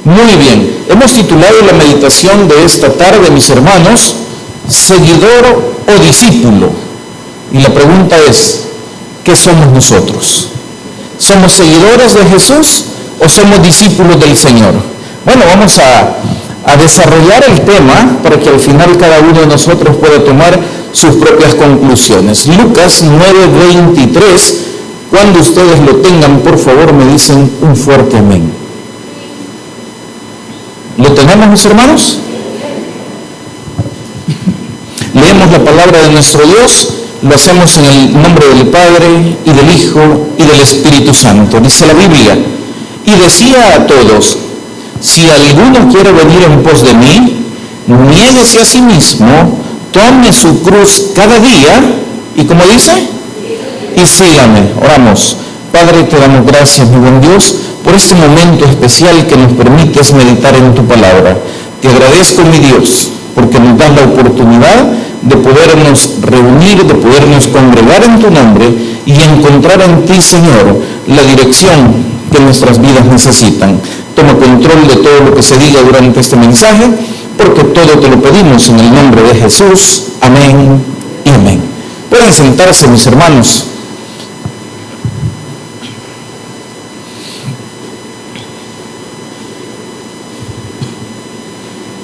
Muy bien, hemos titulado la meditación de esta tarde, mis hermanos, seguidor o discípulo. Y la pregunta es, ¿qué somos nosotros? ¿Somos seguidores de Jesús o somos discípulos del Señor? Bueno, vamos a desarrollar el tema para que al final cada uno de nosotros pueda tomar sus propias conclusiones. Lucas 9:23, cuando ustedes lo tengan, por favor me dicen un fuerte amén. ¿Lo tenemos, mis hermanos? Leemos la palabra de nuestro Dios, lo hacemos en el nombre del Padre, y del Hijo, y del Espíritu Santo. Dice la Biblia, y decía a todos, si alguno quiere venir en pos de mí, niéguese a sí mismo, tome su cruz cada día, y como dice, y sígame. Oramos. Padre, te damos gracias, mi buen Dios, por este momento especial que nos permites meditar en tu palabra. Te agradezco, mi Dios, porque nos das la oportunidad de podernos reunir, de podernos congregar en tu nombre y encontrar en ti, Señor, la dirección que nuestras vidas necesitan. Toma control de todo lo que se diga durante este mensaje, porque todo te lo pedimos en el nombre de Jesús. Amén y amén. Pueden sentarse, mis hermanos.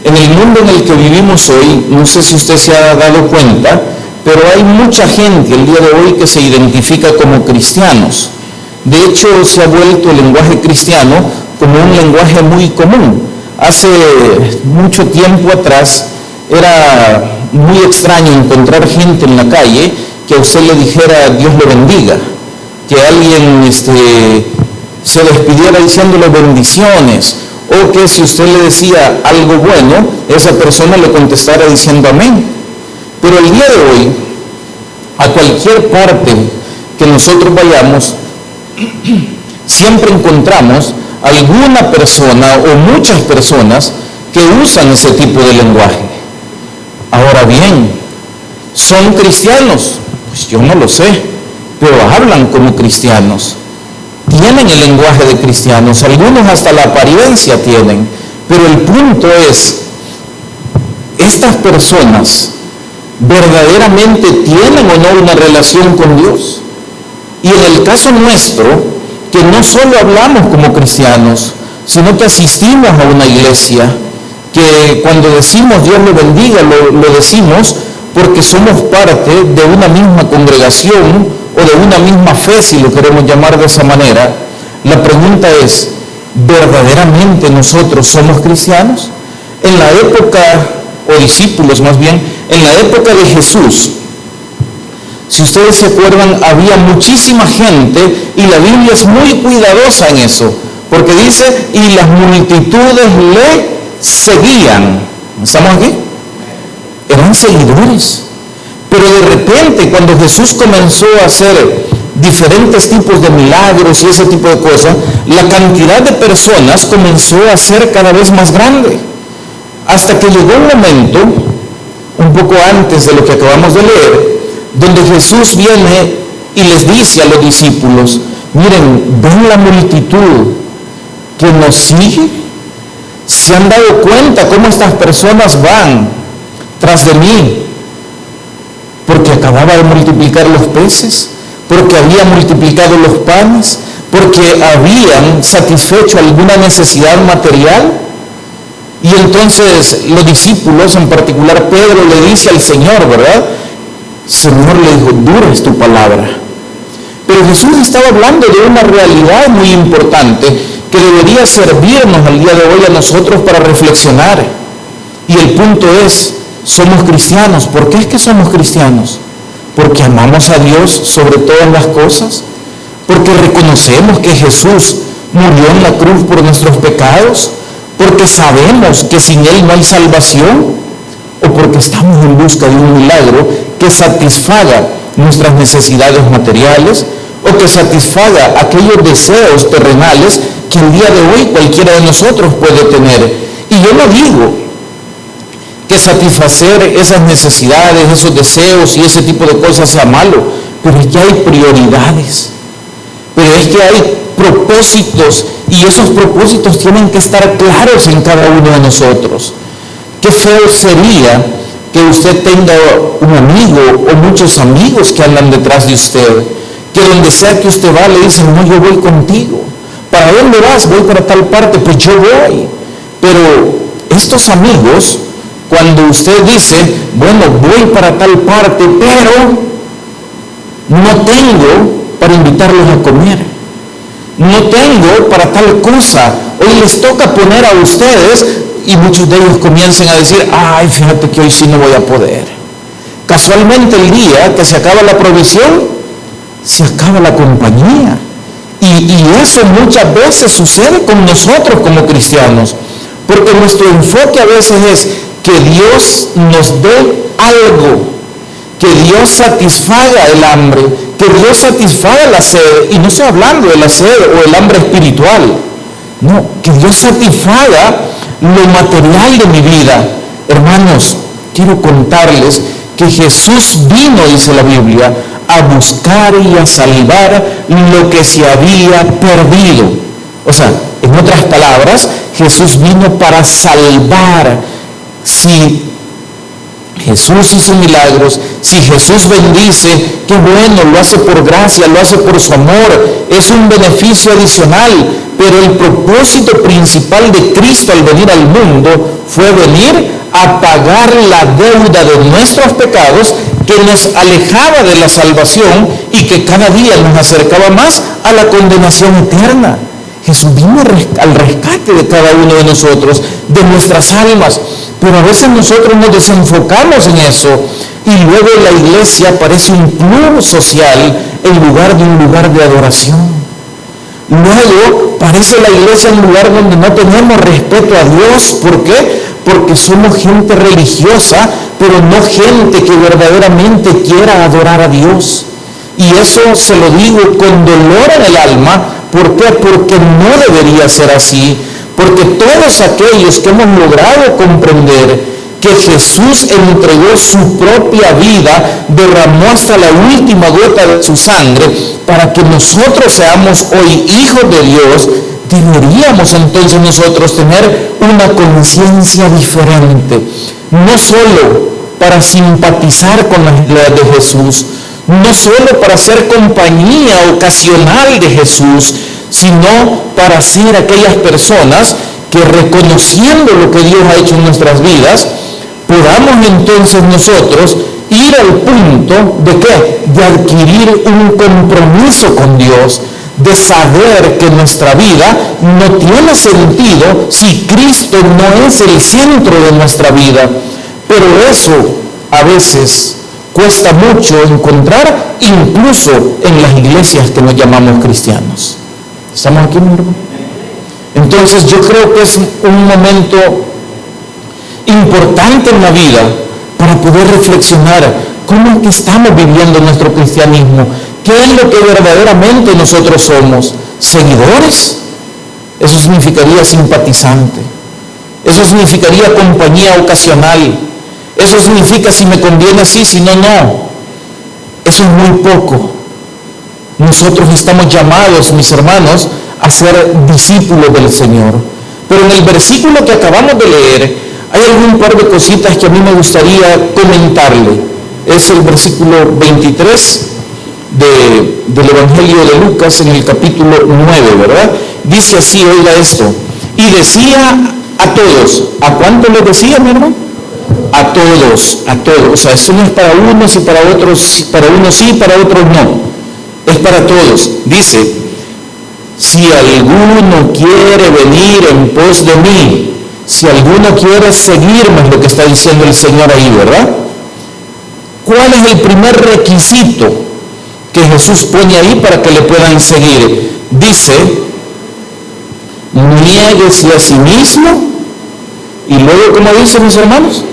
En el mundo en el que vivimos hoy, no sé si usted se ha dado cuenta, pero hay mucha gente el día de hoy que se identifica como cristianos. De hecho, se ha vuelto el lenguaje cristiano como un lenguaje muy común. Hace mucho tiempo atrás era muy extraño encontrar gente en la calle que a usted le dijera Dios le bendiga, que alguien se despidiera diciéndole bendiciones, o que si usted le decía algo bueno, esa persona le contestara diciendo amén. Pero el día de hoy, a cualquier parte que nosotros vayamos, siempre encontramos alguna persona o muchas personas que usan ese tipo de lenguaje. Ahora bien, ¿son cristianos? Pues yo no lo sé, pero hablan como cristianos. Tienen el lenguaje de cristianos, algunos hasta la apariencia tienen, pero el punto es, ¿estas personas verdaderamente tienen o no una relación con Dios? Y en el caso nuestro, que no solo hablamos como cristianos, sino que asistimos a una iglesia, que cuando decimos Dios lo bendiga, lo decimos porque somos parte de una misma congregación o de una misma fe, si lo queremos llamar de esa manera. La pregunta es, ¿verdaderamente nosotros somos cristianos? En la época, o discípulos más bien, en la época de Jesús, si ustedes se acuerdan, había muchísima gente y la Biblia es muy cuidadosa en eso, porque dice, y las multitudes le seguían. ¿Estamos aquí? Eran seguidores. Pero de repente, cuando Jesús comenzó a hacer diferentes tipos de milagros y ese tipo de cosas, la cantidad de personas comenzó a ser cada vez más grande. Hasta que llegó un momento, un poco antes de lo que acabamos de leer, donde Jesús viene y les dice a los discípulos, miren, ven la multitud que nos sigue. ¿Se han dado cuenta cómo estas personas van tras de mí? Porque acababa de multiplicar los peces, porque había multiplicado los panes, porque habían satisfecho alguna necesidad material. Y entonces los discípulos, en particular Pedro, le dice al Señor, ¿verdad? Señor, le dijo, dura es tu palabra. Pero Jesús estaba hablando de una realidad muy importante que debería servirnos al día de hoy a nosotros para reflexionar. Y el punto es, somos cristianos. ¿Por qué es que somos cristianos? Porque amamos a Dios sobre todas las cosas, porque reconocemos que Jesús murió en la cruz por nuestros pecados, porque sabemos que sin Él no hay salvación, o porque estamos en busca de un milagro que satisfaga nuestras necesidades materiales, o que satisfaga aquellos deseos terrenales que el día de hoy cualquiera de nosotros puede tener. Y yo no digo que satisfacer esas necesidades, esos deseos y ese tipo de cosas sea malo, pero ya hay prioridades. pero es que hay propósitos y esos propósitos tienen que estar claros en cada uno de nosotros. Qué feo sería que usted tenga un amigo o muchos amigos que andan detrás de usted, que donde sea que usted va le dicen, no, yo voy contigo. ¿Para dónde vas? Voy para tal parte, pues yo voy. Pero estos amigos, cuando usted dice, bueno, voy para tal parte, pero no tengo para invitarlos a comer, no tengo para tal cosa, hoy les toca poner a ustedes, y muchos de ellos comienzan a decir, ay, fíjate que hoy sí no voy a poder. Casualmente el día que se acaba la provisión, se acaba la compañía. Y eso muchas veces sucede con nosotros como cristianos, porque nuestro enfoque a veces es que Dios nos dé algo, que Dios satisfaga el hambre, que Dios satisfaga la sed, y no estoy hablando de la sed o el hambre espiritual, no, que Dios satisfaga lo material de mi vida. Hermanos, quiero contarles que Jesús vino, dice la Biblia, a buscar y a salvar lo que se había perdido. O sea, en otras palabras, Jesús vino para salvar. Si Jesús hizo milagros, si Jesús bendice, qué bueno, lo hace por gracia, lo hace por su amor, es un beneficio adicional, pero el propósito principal de Cristo al venir al mundo fue venir a pagar la deuda de nuestros pecados que nos alejaba de la salvación y que cada día nos acercaba más a la condenación eterna. Jesús vino al rescate de cada uno de nosotros, de nuestras almas, pero a veces nosotros nos desenfocamos en eso y luego la iglesia parece un club social en lugar de un lugar de adoración. Luego parece la iglesia un lugar donde no tenemos respeto a Dios. ¿Por qué? Porque somos gente religiosa, pero no gente que verdaderamente quiera adorar a Dios. Y eso se lo digo con dolor en el alma. ¿Por qué? Porque no debería ser así. Porque todos aquellos que hemos logrado comprender que Jesús entregó su propia vida, derramó hasta la última gota de su sangre para que nosotros seamos hoy hijos de Dios, deberíamos entonces nosotros tener una conciencia diferente, no solo para simpatizar con las ideas de Jesús, no solo para ser compañía ocasional de Jesús, sino para ser aquellas personas que, reconociendo lo que Dios ha hecho en nuestras vidas, podamos entonces nosotros ir al punto de ¿qué? De adquirir un compromiso con Dios, de saber que nuestra vida no tiene sentido si Cristo no es el centro de nuestra vida. Pero eso a veces cuesta mucho encontrar, incluso en las iglesias que nos llamamos cristianos. ¿Estamos aquí, mi hermano? Entonces yo creo que es un momento importante en la vida para poder reflexionar cómo es que estamos viviendo nuestro cristianismo, qué es lo que verdaderamente nosotros somos. ¿Seguidores? Eso significaría simpatizante, eso significaría compañía ocasional, eso significa si me conviene sí, si no, no. Eso es muy poco. Nosotros estamos llamados, mis hermanos, a ser discípulos del Señor. Pero en el versículo que acabamos de leer, hay algún par de cositas que a mí me gustaría comentarle. Es el versículo 23 del Evangelio de Lucas, en el capítulo 9, ¿verdad? Dice así, oiga esto, y decía a todos. ¿A cuánto les decía, mi hermano? A todos. O sea, esto no es para unos y para otros, para unos sí, para otros no. Es para todos. Dice, si alguno quiere venir en pos de mí, si alguno quiere seguirme, es lo que está diciendo el Señor ahí, ¿verdad? ¿Cuál es el primer requisito que Jesús pone ahí para que le puedan seguir? Dice, niéguese a sí mismo, y luego, ¿cómo dicen mis hermanos?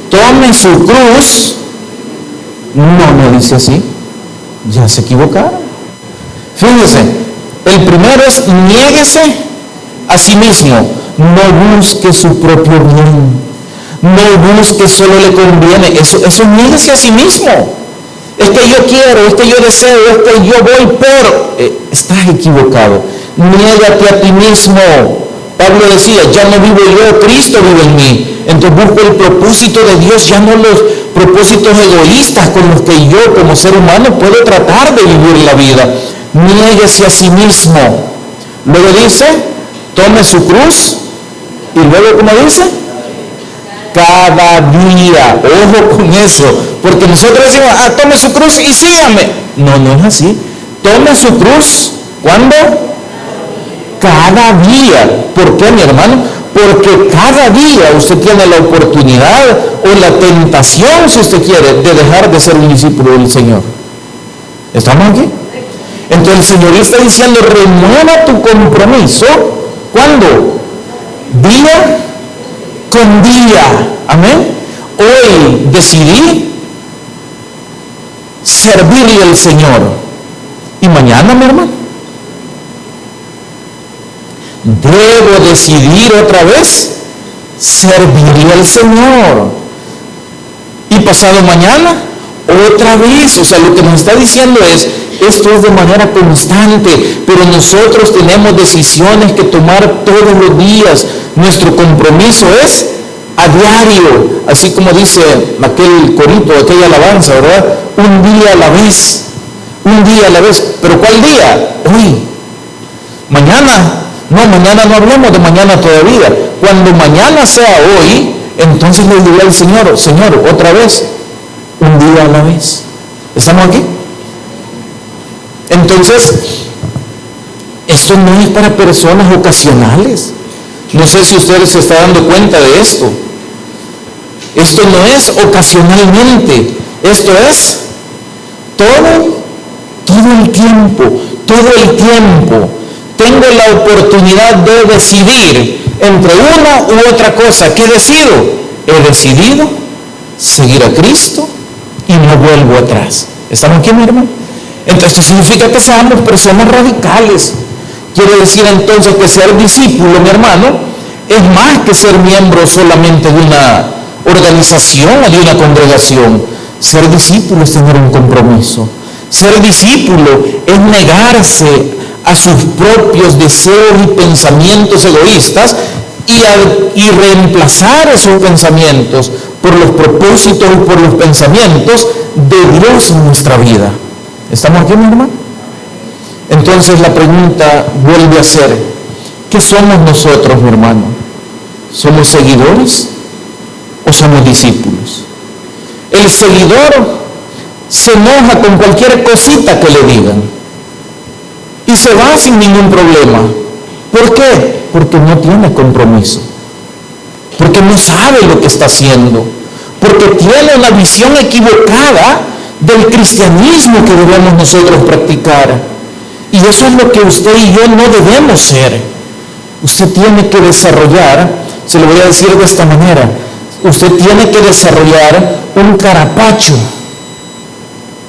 Tome su cruz. No dice así. Ya se equivocaron. Fíjense, el primero es niéguese a sí mismo. No busque su propio bien. No busque solo le conviene. Eso niéguese a sí mismo. Es que yo quiero, es que yo deseo, es que yo voy por. estás equivocado. Niégate a ti mismo. Pablo decía, ya no vivo yo, Cristo vive en mí. Entonces busco el propósito de Dios, ya no los propósitos egoístas con los que yo como ser humano puedo tratar de vivir la vida. Niéguese a sí mismo. Luego dice, tome su cruz. Y luego, ¿cómo dice? Cada día. Ojo con eso. Porque nosotros decimos, tome su cruz y sígame. No, no es así. Tome su cruz. ¿Cuándo? Cada día. ¿Por qué, mi hermano? Porque cada día usted tiene la oportunidad o la tentación, si usted quiere, de dejar de ser un discípulo del Señor. ¿Estamos aquí? Entonces el Señor le está diciendo, renueva tu compromiso. ¿Cuándo? Día con día. Amén. Hoy decidí servirle al Señor. Y mañana, mi hermano, debo decidir otra vez servirle al Señor. Y pasado mañana, otra vez. O sea, lo que nos está diciendo es, esto es de manera constante, pero nosotros tenemos decisiones que tomar todos los días. Nuestro compromiso es a diario, así como dice aquel corito, aquella alabanza, ¿verdad? Un día a la vez, un día a la vez. ¿Pero cuál día? Hoy. Mañana no hablemos de mañana todavía. Cuando mañana sea hoy, entonces le diré al Señor, Señor, otra vez, un día a la vez. ¿Estamos aquí? Entonces, esto no es para personas ocasionales. No sé si usted se está dando cuenta de esto. Esto no es ocasionalmente. Esto es todo el tiempo. Todo el tiempo. Tengo la oportunidad de decidir entre una u otra cosa. ¿Qué decido? He decidido seguir a Cristo y no vuelvo atrás. ¿Estamos aquí, mi hermano? Entonces eso significa que seamos personas radicales. Quiere decir entonces que ser discípulo, mi hermano, es más que ser miembro solamente de una organización o de una congregación. Ser discípulo es tener un compromiso. Ser discípulo es negarse a sus propios deseos y pensamientos egoístas y reemplazar esos pensamientos por los propósitos y por los pensamientos de Dios en nuestra vida. ¿Estamos aquí, mi hermano? Entonces la pregunta vuelve a ser, ¿qué somos nosotros, mi hermano? ¿Somos seguidores o somos discípulos? El seguidor se enoja con cualquier cosita que le digan y se va sin ningún problema. ¿Por qué? Porque no tiene compromiso, porque no sabe lo que está haciendo, porque tiene una visión equivocada del cristianismo que debemos nosotros practicar. Y eso es lo que usted y yo no debemos ser. Usted tiene que desarrollar, se lo voy a decir de esta manera, usted tiene que desarrollar un carapacho.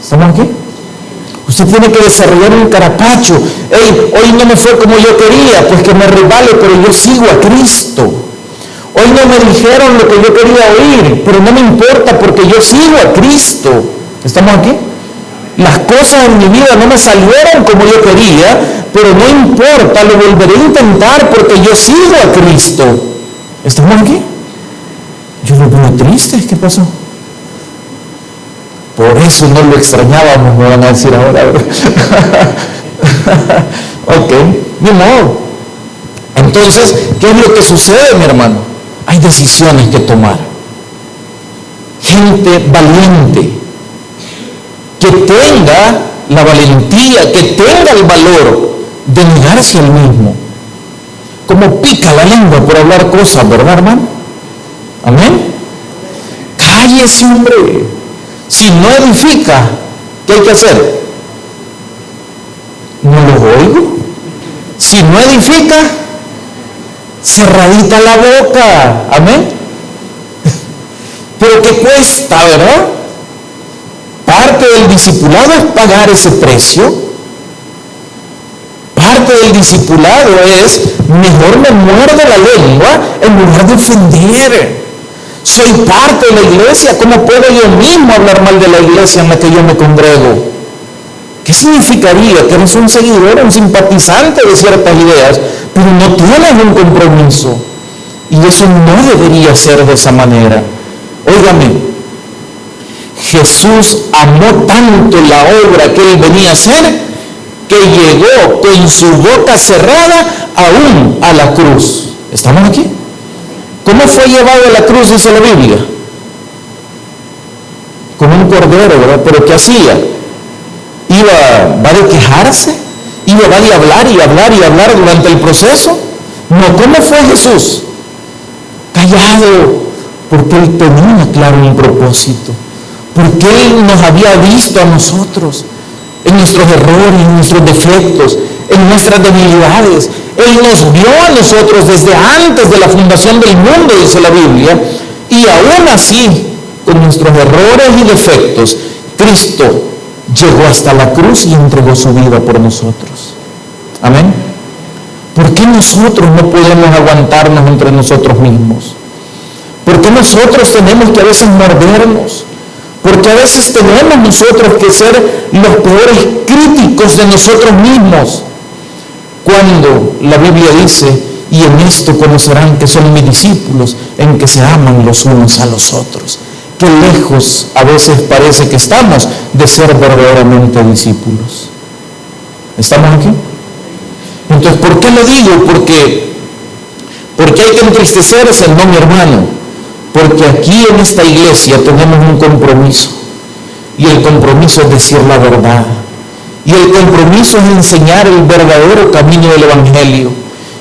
¿Estamos aquí? Usted tiene que desarrollar un carapacho. Hey, hoy no me fue como yo quería, pues que me resbale, pero yo sigo a Cristo. Hoy no me dijeron lo que yo quería oír, pero no me importa porque yo sigo a Cristo. ¿Estamos aquí? Las cosas en mi vida no me salieron como yo quería, pero no importa, lo volveré a intentar porque yo sigo a Cristo. ¿Estamos aquí? Yo lo veo triste, ¿qué pasó? Por eso no lo extrañábamos, me van a decir ahora. Ok, ni modo. Entonces, ¿qué es lo que sucede, mi hermano? Hay decisiones que tomar. Gente valiente, que tenga la valentía, que tenga el valor de negarse al mismo. Como pica la lengua por hablar cosas, ¿verdad, hermano? Amén. Cállese, hombre. Si no edifica, ¿qué hay que hacer? No los oigo. Si no edifica, cerradita la boca. Amén. Pero ¿qué cuesta, verdad? Parte del discipulado es pagar ese precio. Parte del discipulado es, mejor me muerdo la lengua en lugar de ofender. Soy parte de la iglesia, ¿cómo puedo yo mismo hablar mal de la iglesia en la que yo me congrego? ¿Qué significaría que eres un seguidor, un simpatizante de ciertas ideas, pero no tienes un compromiso? Y eso no debería ser de esa manera. Óigame, Jesús amó tanto la obra que Él venía a hacer, que llegó con su boca cerrada aún a la cruz. ¿Estamos aquí? ¿Cómo fue llevado a la cruz, dice la Biblia? Como un cordero, ¿verdad? ¿Pero qué hacía? ¿Va de quejarse? ¿Va de hablar y hablar y hablar durante el proceso? No, ¿cómo fue Jesús? Callado, porque Él tenía claro un propósito, porque Él nos había visto a nosotros, en nuestros errores, en nuestros defectos, en nuestras debilidades. Él nos vio a nosotros desde antes de la fundación del mundo, dice la Biblia, y aún así, con nuestros errores y defectos, Cristo llegó hasta la cruz y entregó su vida por nosotros. Amén. ¿Por qué nosotros no podemos aguantarnos entre nosotros mismos? ¿Por qué nosotros tenemos que a veces mordernos? Porque a veces tenemos nosotros que ser los peores críticos de nosotros mismos. Cuando la Biblia dice, y en esto conocerán que son mis discípulos, en que se aman los unos a los otros. Qué lejos a veces parece que estamos de ser verdaderamente discípulos. ¿Estamos aquí? Entonces, ¿por qué lo digo? Porque hay que entristecerse, no, mi hermano. Porque aquí en esta iglesia tenemos un compromiso. Y el compromiso es decir la verdad. Y el compromiso es enseñar el verdadero camino del Evangelio.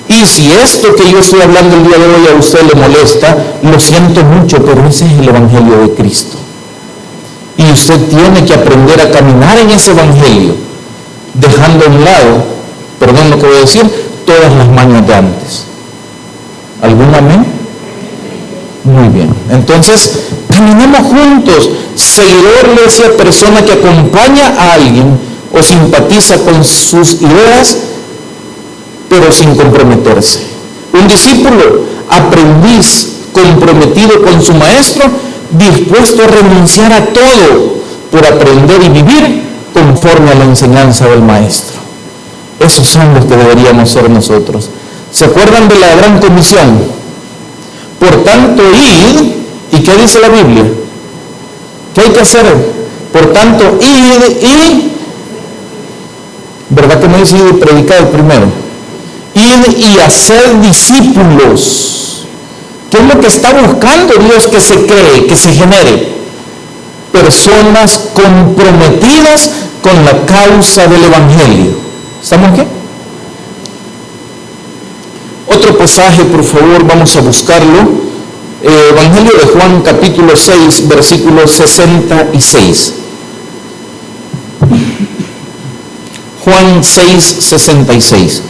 Y si esto que yo estoy hablando el día de hoy a usted le molesta, lo siento mucho, pero ese es el Evangelio de Cristo. Y usted tiene que aprender a caminar en ese Evangelio, dejando a un lado, perdón lo que voy a decir, todas las mañas de antes. ¿Algún amén? Muy bien. Entonces, caminemos juntos. Seguidor le decía persona que acompaña a alguien o simpatiza con sus ideas, pero sin comprometerse. Un discípulo, aprendiz, comprometido con su maestro, dispuesto a renunciar a todo por aprender y vivir conforme a la enseñanza del maestro. Esos son los que deberíamos ser nosotros. ¿Se acuerdan de la gran comisión? Por tanto, id, ¿y qué dice la Biblia? ¿Qué hay que hacer? Por tanto, id y, ¿verdad que no dice id y predicar primero? Id y hacer discípulos. ¿Qué es lo que está buscando Dios que se cree, que se genere? Personas comprometidas con la causa del Evangelio. ¿Estamos aquí? Otro pasaje, por favor, vamos a buscarlo. Evangelio de Juan, capítulo 6, versículo 66. Juan 6, 66.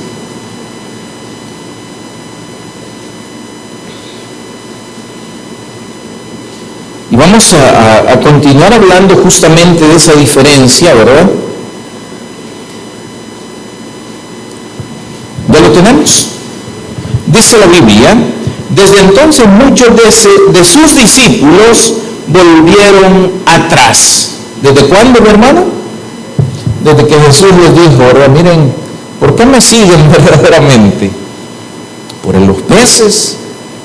Y vamos a continuar hablando justamente de esa diferencia, ¿verdad? ¿Ya lo tenemos? Dice la Biblia, desde entonces muchos de sus discípulos volvieron atrás. ¿Desde cuándo, mi hermano? Desde que Jesús les dijo, ahora miren, ¿por qué me siguen verdaderamente? ¿Por los peces?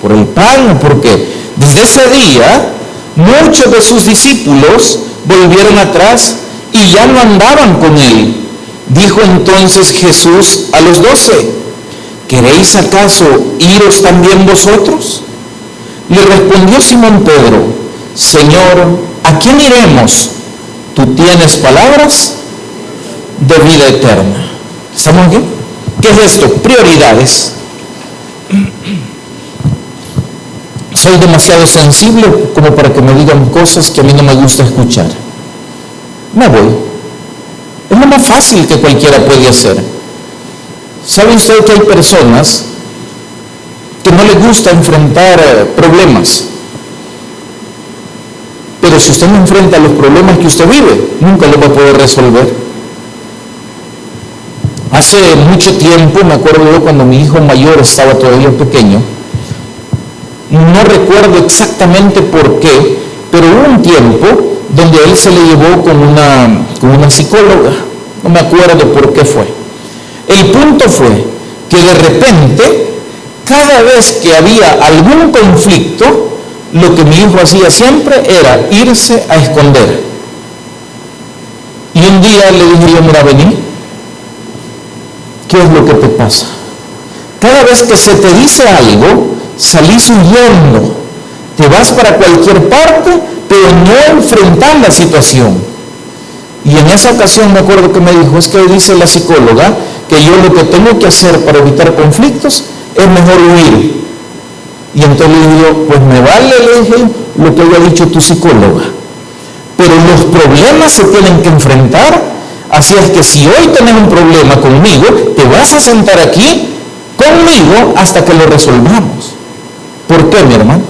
¿Por el pan? ¿Por qué? Desde ese día, muchos de sus discípulos volvieron atrás y ya no andaban con él. Dijo entonces Jesús a los 12, ¿queréis acaso iros también vosotros? Le respondió Simón Pedro, Señor, ¿a quién iremos? Tú tienes palabras de vida eterna. ¿Estamos aquí? ¿Qué es esto? Prioridades. Soy demasiado sensible como para que me digan cosas que a mí no me gusta escuchar. Me voy. Es lo más fácil que cualquiera puede hacer. ¿Sabe usted que hay personas que no les gusta enfrentar problemas? Pero si usted no enfrenta los problemas que usted vive, nunca los va a poder resolver. Hace mucho tiempo, me acuerdo yo cuando mi hijo mayor estaba todavía pequeño, no recuerdo exactamente por qué, pero hubo un tiempo donde él se le llevó con una psicóloga, No me acuerdo por qué fue. El punto fue que de repente, cada vez que había algún conflicto, lo que mi hijo hacía siempre era irse a esconder. Y un día le dije yo, mira, vení, ¿qué es lo que te pasa? Cada vez que se te dice algo, salís huyendo, te vas para cualquier parte, pero no enfrentar la situación. Y en esa ocasión me acuerdo que me dijo, es que dice la psicóloga que yo lo que tengo que hacer para evitar conflictos es mejor huir. Y entonces le digo, pues me vale, le dije, lo que haya dicho tu psicóloga, pero los problemas se tienen que enfrentar. Así es que si hoy tenés un problema conmigo, te vas a sentar aquí conmigo hasta que lo resolvamos. ¿Por qué, mi hermano?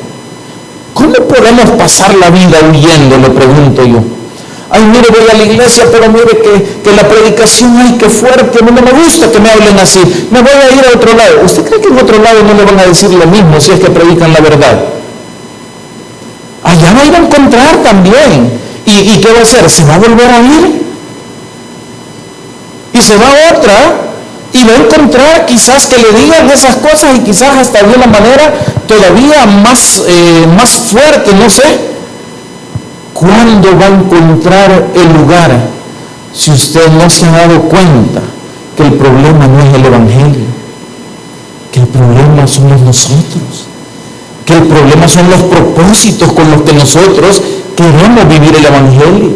¿Cómo podemos pasar la vida huyendo? Le pregunto yo. Ay, mire, voy a la iglesia, pero mire que la predicación, ay, qué fuerte, no me gusta que me hablen así, me voy a ir a otro lado. ¿Usted cree que en otro lado no le van a decir lo mismo si es que predican la verdad? Allá va a ir a encontrar también. ¿Y qué va a hacer? ¿Se va a volver a ir? Y se va a otra, y va a encontrar quizás que le digan esas cosas y quizás hasta de una manera todavía más fuerte, no sé. ¿Cuándo va a encontrar el lugar si usted no se ha dado cuenta que el problema no es el Evangelio, que el problema somos nosotros, que el problema son los propósitos con los que nosotros queremos vivir el Evangelio,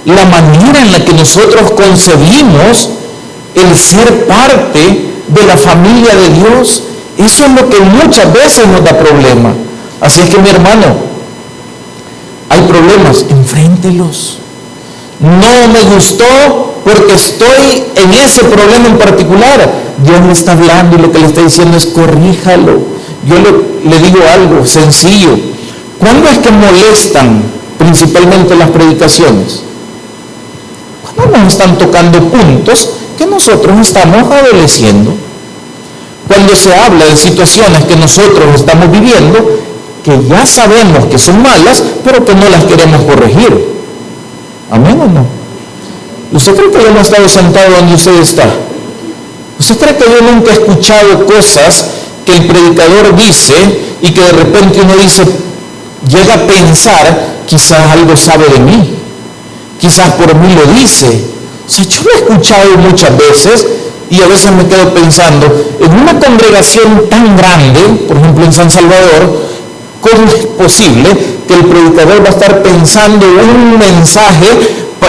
la manera en la que nosotros concebimos el ser parte de la familia de Dios? Eso es lo que muchas veces nos da problema. Así es que, mi hermano, hay problemas, enfréntelos. No me gustó porque estoy en ese problema en particular. Dios me está hablando y lo que le está diciendo es corríjalo. Yo le digo algo sencillo. ¿Cuándo es que molestan principalmente las predicaciones? Cuando nos están tocando puntos que nosotros estamos adoleciendo. Cuando se habla de situaciones que nosotros estamos viviendo, que ya sabemos que son malas, pero que no las queremos corregir. ¿Amén o no? ¿Usted cree que yo no he estado sentado donde usted está? ¿Usted cree que yo nunca he escuchado cosas que el predicador dice y que de repente uno dice, llega a pensar, quizás algo sabe de mí, quizás por mí lo dice? O sea, yo lo he escuchado muchas veces y a veces me quedo pensando, en una congregación tan grande, por ejemplo en San Salvador, ¿cómo es posible que el predicador va a estar pensando un mensaje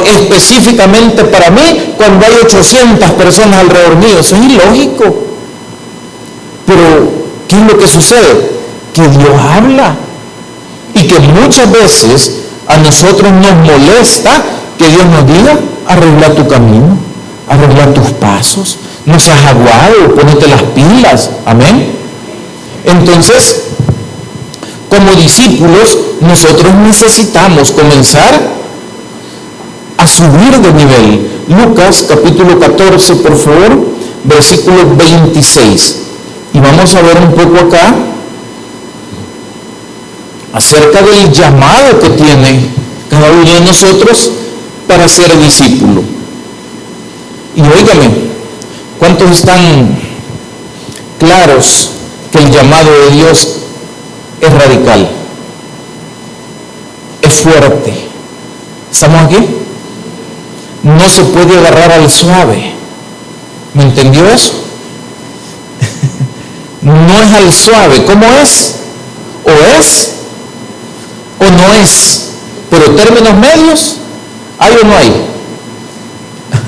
específicamente para mí cuando hay 800 personas alrededor mío? Eso es ilógico. Pero, ¿qué es lo que sucede? Que Dios habla y que muchas veces a nosotros nos molesta que Dios nos diga, arregla tu camino, arregla tus pasos, no seas aguado, ponete las pilas. Amén. Entonces, como discípulos, nosotros necesitamos comenzar a subir de nivel. Lucas capítulo 14, por favor, versículo 26. Y vamos a ver un poco acá acerca del llamado que tiene cada uno de nosotros para ser discípulo. Y óigame, ¿cuántos están claros que el llamado de Dios es radical, es fuerte? ¿Estamos aquí? No se puede agarrar al suave. ¿Me entendió eso? No es al suave. ¿Cómo es? O no es. Pero términos medios, ¿hay o no hay?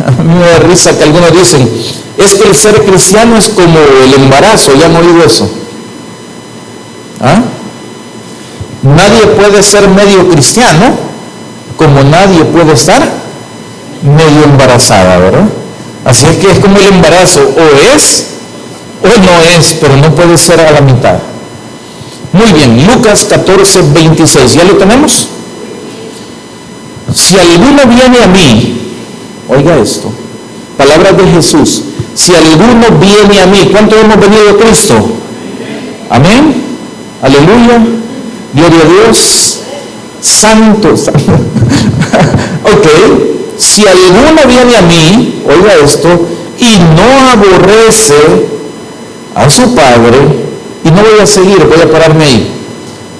A mí me da risa que algunos dicen, es que el ser cristiano es como el embarazo. ¿Ya han oído eso? ¿Ah? Nadie puede ser medio cristiano, como nadie puede estar medio embarazada, ¿verdad? Así es que es como el embarazo, o es o no es, pero no puede ser a la mitad. Muy bien, Lucas 14, 26, ¿ya lo tenemos? Si alguno viene a mí, oiga esto, palabras de Jesús, si alguno viene a mí, ¿cuántos hemos venido a Cristo? Amén, aleluya, gloria a Dios, santo. Ok, si alguno viene a mí, oiga esto, y no aborrece a su padre, y no voy a seguir, voy a pararme ahí,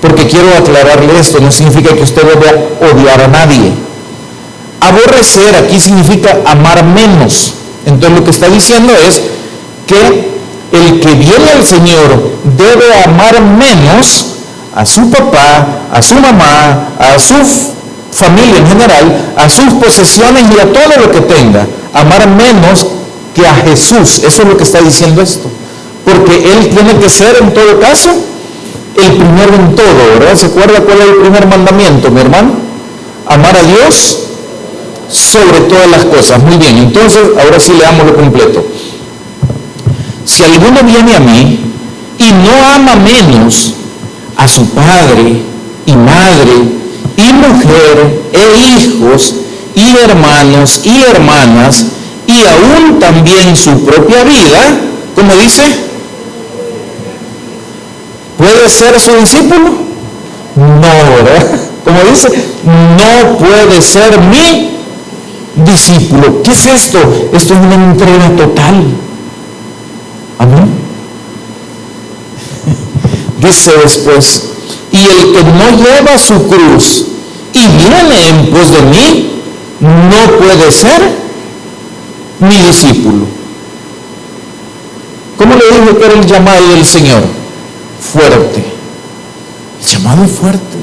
porque quiero aclararle esto, no significa que usted debe odiar a nadie. Aborrecer aquí significa amar menos. Entonces lo que está diciendo es que el que viene al Señor debe amar menos a su papá, a su mamá, a su familia en general, a sus posesiones y a todo lo que tenga. Amar menos que a Jesús. Eso es lo que está diciendo esto. Porque Él tiene que ser en todo caso el primero en todo, ¿verdad? ¿Se acuerda cuál es el primer mandamiento, mi hermano? Amar a Dios sobre todas las cosas. Muy bien, entonces ahora sí leamos lo completo. Si alguno viene a mí y no ama menos a su padre y madre y mujer e hijos y hermanos y hermanas y aún también su propia vida, ¿cómo dice? ¿Puede ser su discípulo? No, ¿verdad? Como dice, no puede ser mi discípulo. ¿Qué es esto? Esto es una entrega total. Amén. Dice después, y el que no lleva su cruz y viene en pos de mí, no puede ser mi discípulo. ¿Cómo le dije que era el llamado del Señor? Fuerte. El llamado es fuerte.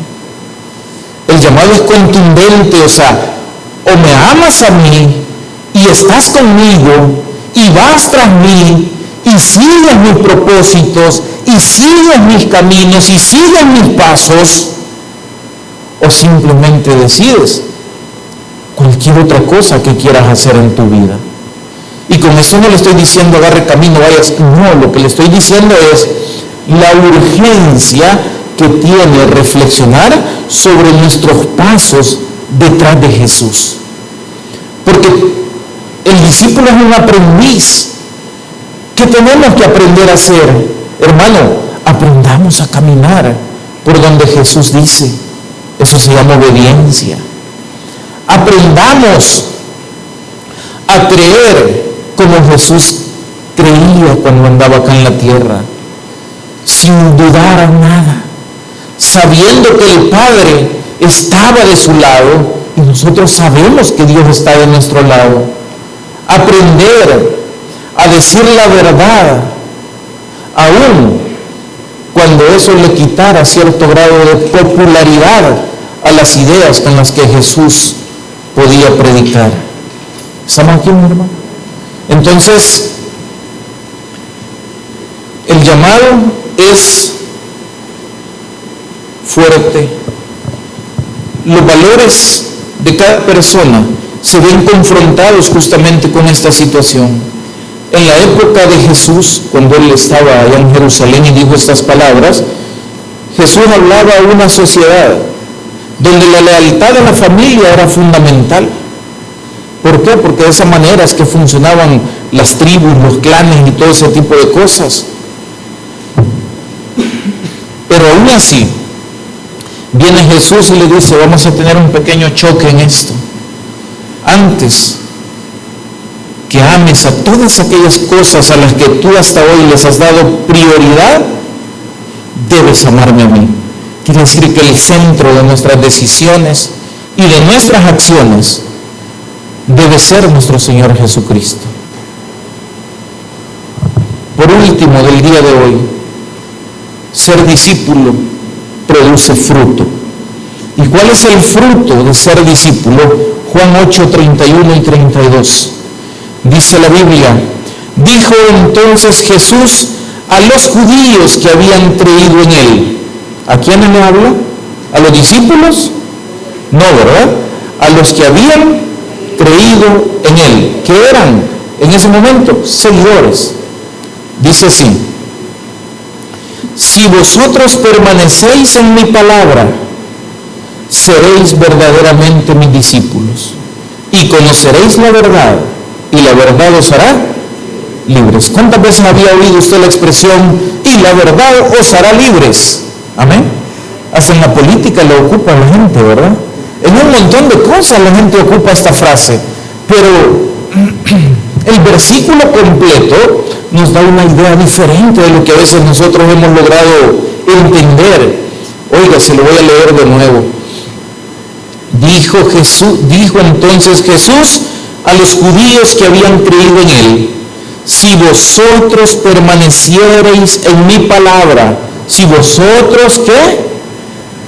El llamado es contundente, o sea, o me amas a mí y estás conmigo y vas tras mí y sigues mis propósitos y sigues mis caminos y sigues mis pasos, o simplemente decides cualquier otra cosa que quieras hacer en tu vida. Y con eso no le estoy diciendo agarre camino, vayas, no, lo que le estoy diciendo es la urgencia que tiene reflexionar sobre nuestros pasos detrás de Jesús. Porque el discípulo es un aprendiz. ¿Qué tenemos que aprender a hacer? Hermano, aprendamos a caminar por donde Jesús dice. Eso se llama obediencia. Aprendamos a creer como Jesús creía cuando andaba acá en la tierra, sin dudar a nada, sabiendo que el Padre estaba de su lado y nosotros sabemos que Dios está de nuestro lado. Aprender a decir la verdad, aun cuando eso le quitara cierto grado de popularidad a las ideas con las que Jesús podía predicar. ¿Estamos aquí, mi hermano? Entonces, el llamado es fuerte. Los valores de cada persona se ven confrontados justamente con esta situación. En la época de Jesús, cuando Él estaba allá en Jerusalén y dijo estas palabras, Jesús hablaba a una sociedad donde la lealtad a la familia era fundamental. ¿Por qué? Porque de esa manera es que funcionaban las tribus, los clanes y todo ese tipo de cosas. Pero aún así, viene Jesús y le dice, vamos a tener un pequeño choque en esto. Antes que ames a todas aquellas cosas a las que tú hasta hoy les has dado prioridad, debes amarme a mí. Quiere decir que el centro de nuestras decisiones y de nuestras acciones debe ser nuestro Señor Jesucristo. Por último, del día de hoy, ser discípulo produce fruto. ¿Y cuál es el fruto de ser discípulo? Juan 8, 31 y 32. Dice la Biblia, dijo entonces Jesús a los judíos que habían creído en Él. ¿A quiénes le habla? ¿A los discípulos? No, ¿verdad? A los que habían creído en Él. ¿Qué eran en ese momento? Seguidores. Dice así, si vosotros permanecéis en mi palabra, seréis verdaderamente mis discípulos y conoceréis la verdad y la verdad os hará libres. ¿Cuántas veces había oído usted la expresión y la verdad os hará libres? Amén. Hasta en la política lo ocupa la gente, ¿verdad? En un montón de cosas la gente ocupa esta frase, pero el versículo completo nos da una idea diferente de lo que a veces nosotros hemos logrado entender. Oiga, se lo voy a leer de nuevo. Dijo entonces Jesús a los judíos que habían creído en él: si vosotros permaneciereis en mi palabra, si vosotros, ¿qué?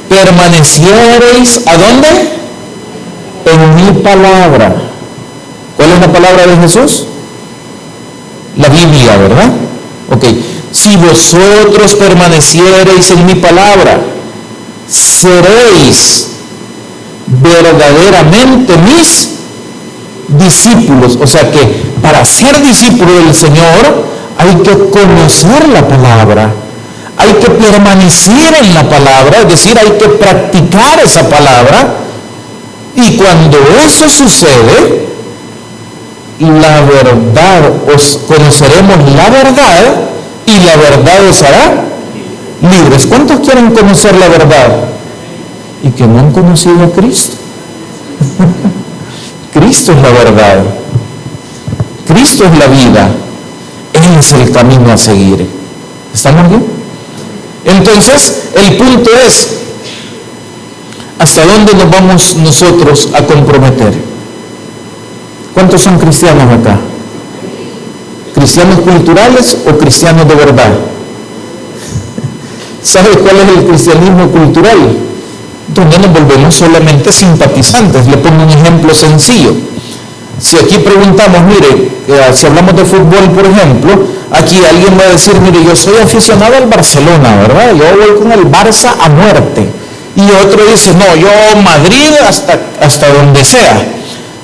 Permaneciereis, ¿a dónde? En mi palabra. ¿Cuál es la palabra de Jesús? La Biblia, ¿verdad? Ok. Si vosotros permaneciereis en mi palabra, seréis verdaderamente mis discípulos. O sea que para ser discípulo del Señor hay que conocer la palabra, hay que permanecer en la palabra, es decir, hay que practicar esa palabra. Y cuando eso sucede, la verdad, os conoceremos la verdad y la verdad os hará libres. ¿Cuántos quieren conocer la verdad y que no han conocido a Cristo? Cristo es la verdad, Cristo es la vida, Él es el camino a seguir. ¿Estamos bien? Entonces, el punto es, ¿hasta dónde nos vamos nosotros a comprometer? ¿Cuántos son cristianos acá? ¿Cristianos culturales o cristianos de verdad? ¿Sabe cuál es el cristianismo cultural? Donde nos volvemos solamente simpatizantes. Le pongo un ejemplo sencillo. Si aquí preguntamos, mire, si hablamos de fútbol, por ejemplo, aquí alguien va a decir, mire, yo soy aficionado al Barcelona, ¿verdad? Yo voy con el Barça a muerte. Y otro dice, no, yo Madrid hasta donde sea.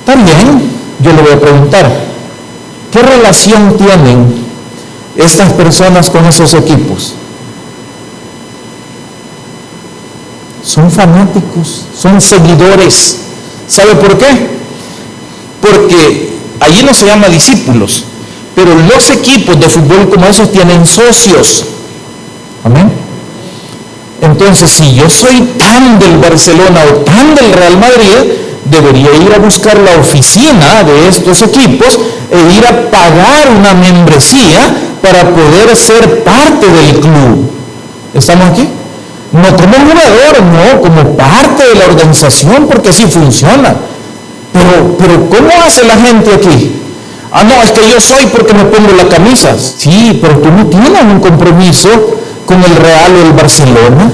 También yo le voy a preguntar, ¿qué relación tienen estas personas con esos equipos? Son fanáticos, son seguidores. ¿Sabe por qué? Porque allí no se llama discípulos, pero los equipos de fútbol como esos tienen socios. Amén. Entonces, si yo soy tan del Barcelona o tan del Real Madrid, debería ir a buscar la oficina de estos equipos e ir a pagar una membresía para poder ser parte del club. ¿Estamos aquí? No como jugador, no, como parte de la organización, porque así funciona. Pero ¿cómo hace la gente aquí? Ah, no, es que yo soy porque me pongo la camisa. Sí, pero tú no tienes un compromiso con el Real o el Barcelona.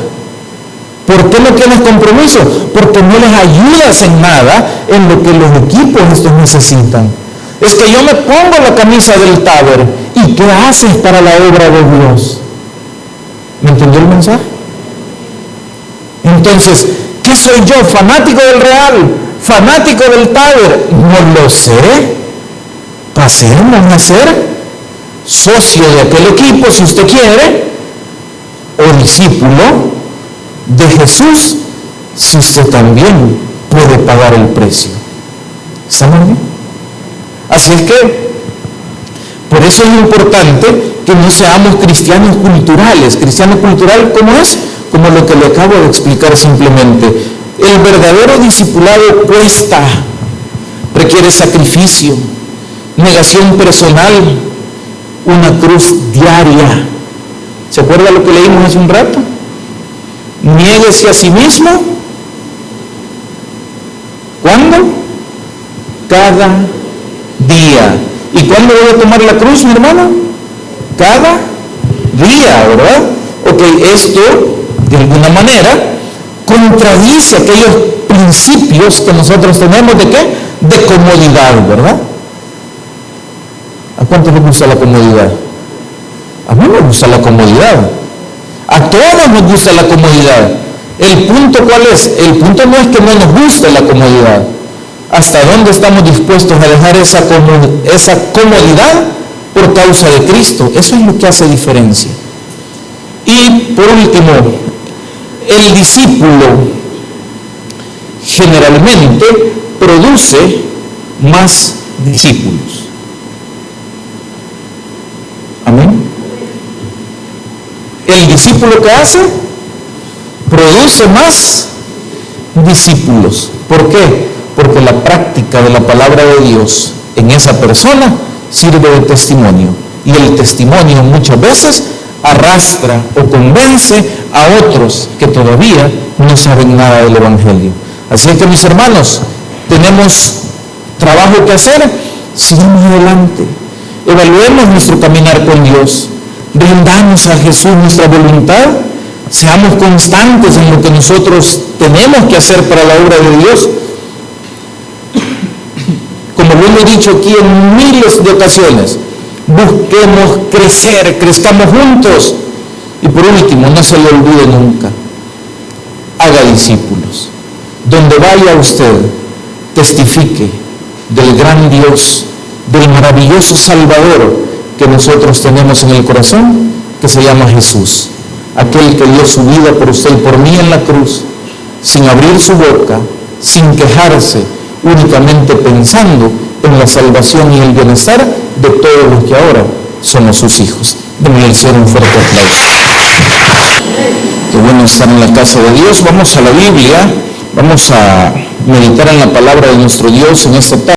¿Por qué no tienes compromiso? Porque no les ayudas en nada en lo que los equipos estos necesitan. Es que yo me pongo la camisa del Taber. ¿Y qué haces para la obra de Dios? ¿Me entendió el mensaje? Entonces, ¿qué soy yo? ¿Fanático del Real? ¿Fanático del Taber? No lo sé. Pasemos a ser socio de aquel equipo, si usted quiere, o discípulo de Jesús, si usted también puede pagar el precio. ¿Saben bien? Así es que, por eso es importante que no seamos cristianos culturales. Cristiano cultural, ¿cómo es? Como lo que le acabo de explicar simplemente. El verdadero discipulado cuesta, requiere sacrificio, negación personal, una cruz diaria. ¿Se acuerda lo que leímos hace un rato? Niéguese a sí mismo. ¿Cuándo? Cada día. ¿Y cuándo voy a tomar la cruz, mi hermano? Cada día, ¿verdad? Ok, esto de alguna manera contradice aquellos principios que nosotros tenemos de ¿qué? De comodidad, ¿verdad? ¿A cuánto les gusta la comodidad? A mí me gusta la comodidad. A todos nos gusta la comodidad. ¿El punto cuál es? El punto no es que no nos guste la comodidad. ¿Hasta dónde estamos dispuestos a dejar esa comodidad por causa de Cristo? Eso es lo que hace diferencia. Y por último, el discípulo generalmente produce más discípulos. Amén. El discípulo que hace produce más discípulos. ¿Por qué? Porque la práctica de la palabra de Dios en esa persona sirve de testimonio. Y el testimonio muchas veces arrastra o convence a otros que todavía no saben nada del Evangelio. Así que, mis hermanos, tenemos trabajo que hacer. Sigamos adelante. Evaluemos nuestro caminar con Dios. Rindamos a Jesús nuestra voluntad. Seamos constantes en lo que nosotros tenemos que hacer para la obra de Dios. Como lo he dicho aquí en miles de ocasiones, busquemos crecer, crezcamos juntos. Y por último, no se le olvide nunca, haga discípulos. Donde vaya usted, testifique del gran Dios, del maravilloso Salvador que nosotros tenemos en el corazón, que se llama Jesús. Aquel que dio su vida por usted y por mí en la cruz, sin abrir su boca, sin quejarse, únicamente pensando en la salvación y el bienestar de todos los que ahora somos sus hijos. Démosle al Señor un fuerte aplauso. Qué bueno estar en la casa de Dios. Vamos a la Biblia, vamos a meditar en la palabra de nuestro Dios en esta tarde.